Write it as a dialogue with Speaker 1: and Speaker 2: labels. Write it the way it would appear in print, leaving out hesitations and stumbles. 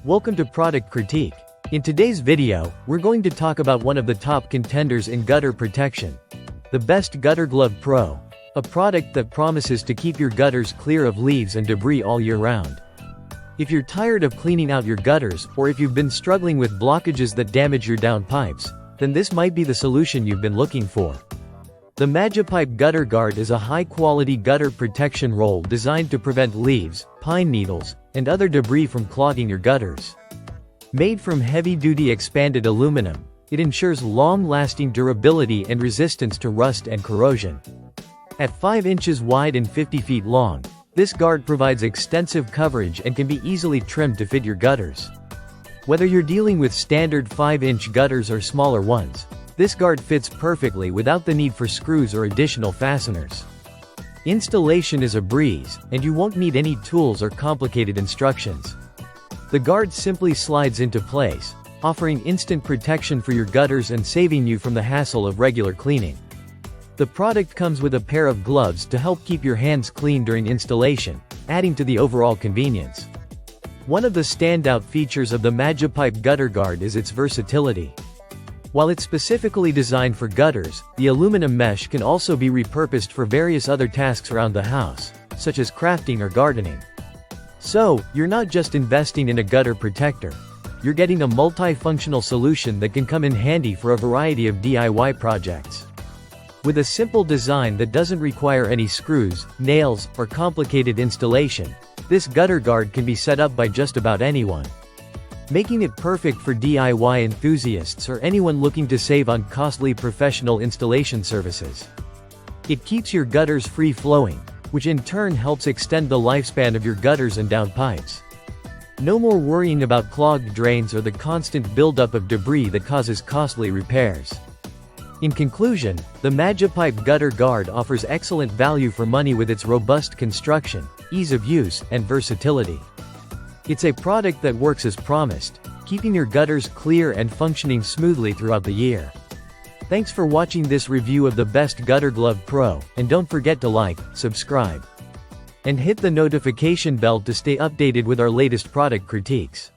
Speaker 1: Welcome to Product Critique. In today's video, we're going to talk about one of the top contenders in gutter protection. The best Gutterglove Pro. A product that promises to keep your gutters clear of leaves and debris all year round. If you're tired of cleaning out your gutters, or if you've been struggling with blockages that damage your downpipes, then this might be the solution you've been looking for. The Magipipe Gutter Guard is a high-quality gutter protection roll designed to prevent leaves, pine needles, and other debris from clogging your gutters. Made from heavy-duty expanded aluminum, it ensures long-lasting durability and resistance to rust and corrosion. At 5 inches wide and 50 feet long, this guard provides extensive coverage and can be easily trimmed to fit your gutters. Whether you're dealing with standard 5-inch gutters or smaller ones, this guard fits perfectly without the need for screws or additional fasteners. Installation is a breeze, and you won't need any tools or complicated instructions. The guard simply slides into place, offering instant protection for your gutters and saving you from the hassle of regular cleaning. The product comes with a pair of gloves to help keep your hands clean during installation, adding to the overall convenience. One of the standout features of the Magipipe Gutter Guard is its versatility. While it's specifically designed for gutters, the aluminum mesh can also be repurposed for various other tasks around the house, such as crafting or gardening. So, you're not just investing in a gutter protector. You're getting a multifunctional solution that can come in handy for a variety of DIY projects. With a simple design that doesn't require any screws, nails, or complicated installation, this gutter guard can be set up by just about anyone, making it perfect for DIY enthusiasts or anyone looking to save on costly professional installation services. It keeps your gutters free-flowing, which in turn helps extend the lifespan of your gutters and downpipes. No more worrying about clogged drains or the constant buildup of debris that causes costly repairs. In conclusion, the Magipipe Gutter Guard offers excellent value for money with its robust construction, ease of use, and versatility. It's a product that works as promised, keeping your gutters clear and functioning smoothly throughout the year. Thanks for watching this review of the best Gutterglove Pro, and don't forget to like, subscribe, and hit the notification bell to stay updated with our latest product critiques.